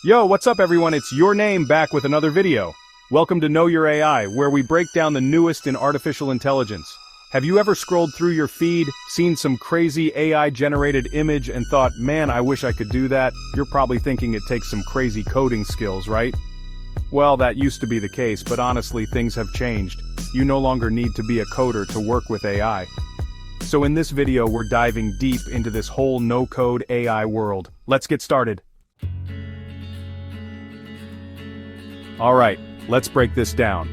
Yo, what's up everyone? It's Your Name back with another video. Welcome to Know Your AI, where we break down the newest in artificial intelligence. Have you ever scrolled through your feed, seen some crazy AI-generated image and thought, man, I wish I could do that? You're probably thinking it takes some crazy coding skills, right? Well, that used to be the case, but honestly, things have changed. You no longer need to be a coder to work with AI. So in this video, we're diving deep into this whole no-code AI world. Let's get started. Alright, let's break this down.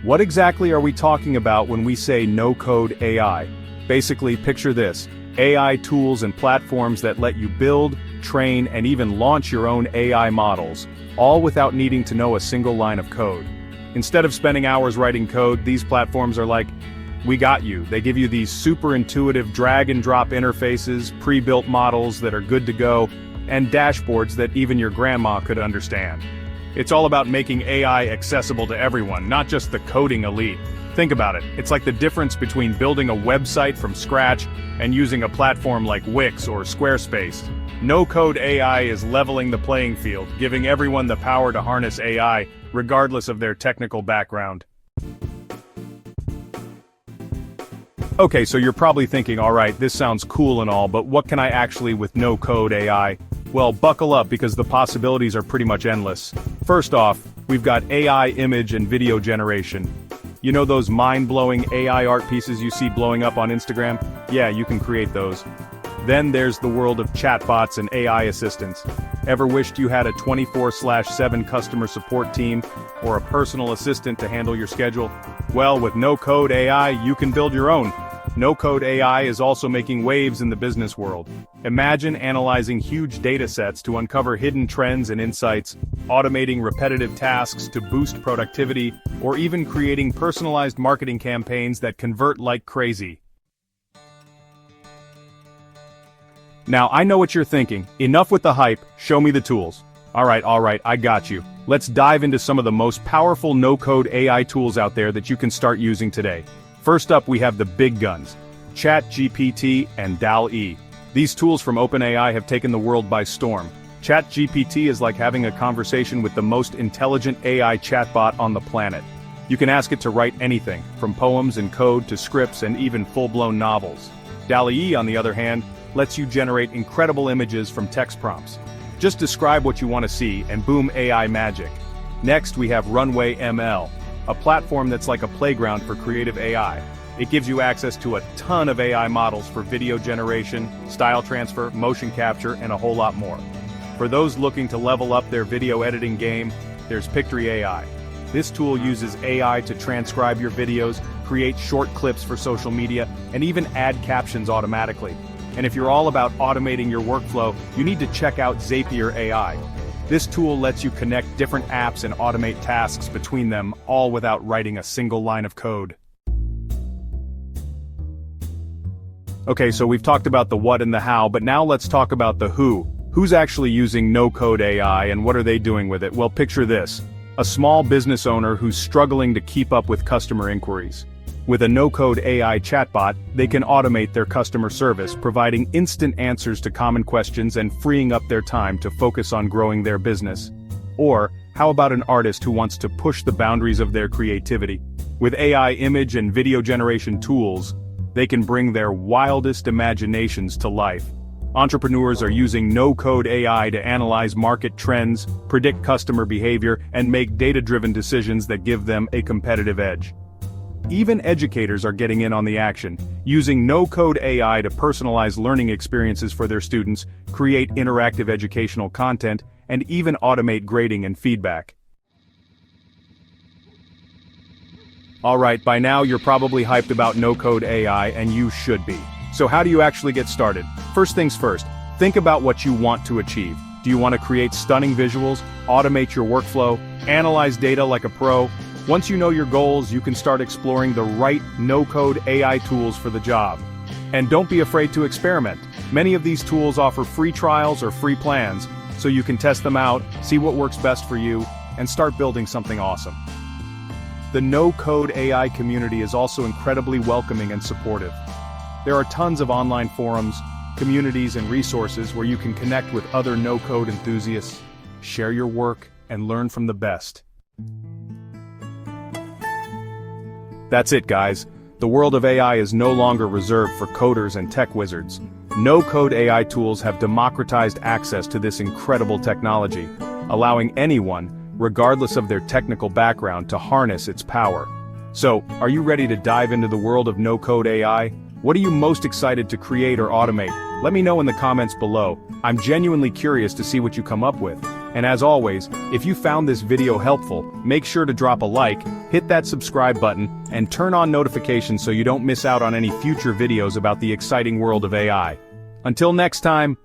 What exactly are we talking about when we say no-code AI? Basically, picture this: AI tools and platforms that let you build, train, and even launch your own AI models, all without needing to know a single line of code. Instead of spending hours writing code, these platforms are like, we got you. They give you these super intuitive drag-and-drop interfaces, pre-built models that are good to go, and dashboards that even your grandma could understand. It's all about making AI accessible to everyone, not just the coding elite. Think about it, it's like the difference between building a website from scratch and using a platform like Wix or Squarespace. No-code AI is leveling the playing field, giving everyone the power to harness AI, regardless of their technical background. Okay, so you're probably thinking, alright, this sounds cool and all, but what can I actually with no-code AI? Well, buckle up because the possibilities are pretty much endless. First off, we've got AI image and video generation. You know those mind-blowing AI art pieces you see blowing up on Instagram? Yeah, you can create those. Then there's the world of chatbots and AI assistants. Ever wished you had a 24/7 customer support team or a personal assistant to handle your schedule? Well, with no-code AI, you can build your own. No-code AI is also making waves in the business world. Imagine analyzing huge data sets to uncover hidden trends and insights, automating repetitive tasks to boost productivity, or even creating personalized marketing campaigns that convert like crazy. Now, I know what you're thinking. Enough with the hype, show me the tools. Alright, I got you. Let's dive into some of the most powerful no-code AI tools out there that you can start using today. First up, we have the big guns, ChatGPT and DALL-E. These tools from OpenAI have taken the world by storm. ChatGPT is like having a conversation with the most intelligent AI chatbot on the planet. You can ask it to write anything, from poems and code to scripts and even full-blown novels. DALL-E, on the other hand, lets you generate incredible images from text prompts. Just describe what you want to see, and boom, AI magic. Next, we have Runway ML, a platform that's like a playground for creative AI. It gives you access to a ton of AI models for video generation, style transfer, motion capture, and a whole lot more. For those looking to level up their video editing game, there's Pictory AI. This tool uses AI to transcribe your videos, create short clips for social media, and even add captions automatically. And if you're all about automating your workflow, you need to check out Zapier AI. This tool lets you connect different apps and automate tasks between them, all without writing a single line of code. Okay, so we've talked about the what and the how, but now let's talk about the who. Who's actually using no-code AI and what are they doing with it? Well, picture this: a small business owner who's struggling to keep up with customer inquiries. With a no-code AI chatbot, they can automate their customer service, providing instant answers to common questions and freeing up their time to focus on growing their business. Or, how about an artist who wants to push the boundaries of their creativity? With AI image and video generation tools, they can bring their wildest imaginations to life. Entrepreneurs are using no-code AI to analyze market trends, predict customer behavior, and make data-driven decisions that give them a competitive edge. Even educators are getting in on the action, using no-code AI to personalize learning experiences for their students, create interactive educational content, and even automate grading and feedback. Alright, by now you're probably hyped about no-code AI, and you should be. So how do you actually get started? First things first, think about what you want to achieve. Do you want to create stunning visuals, automate your workflow, analyze data like a pro? Once you know your goals, you can start exploring the right no-code AI tools for the job. And don't be afraid to experiment. Many of these tools offer free trials or free plans, so you can test them out, see what works best for you, and start building something awesome. The no-code AI community is also incredibly welcoming and supportive. There are tons of online forums, communities, and resources where you can connect with other no-code enthusiasts. share your work, and learn from the best. That's it, guys. The world of AI is no longer reserved for coders and tech wizards. No-code AI tools have democratized access to this incredible technology, allowing anyone, regardless of their technical background, to harness its power. So, are you ready to dive into the world of no-code AI? What are you most excited to create or automate? Let me know in the comments below. I'm genuinely curious to see what you come up with. And as always, if you found this video helpful, make sure to drop a like, hit that subscribe button, and turn on notifications so you don't miss out on any future videos about the exciting world of AI. Until next time,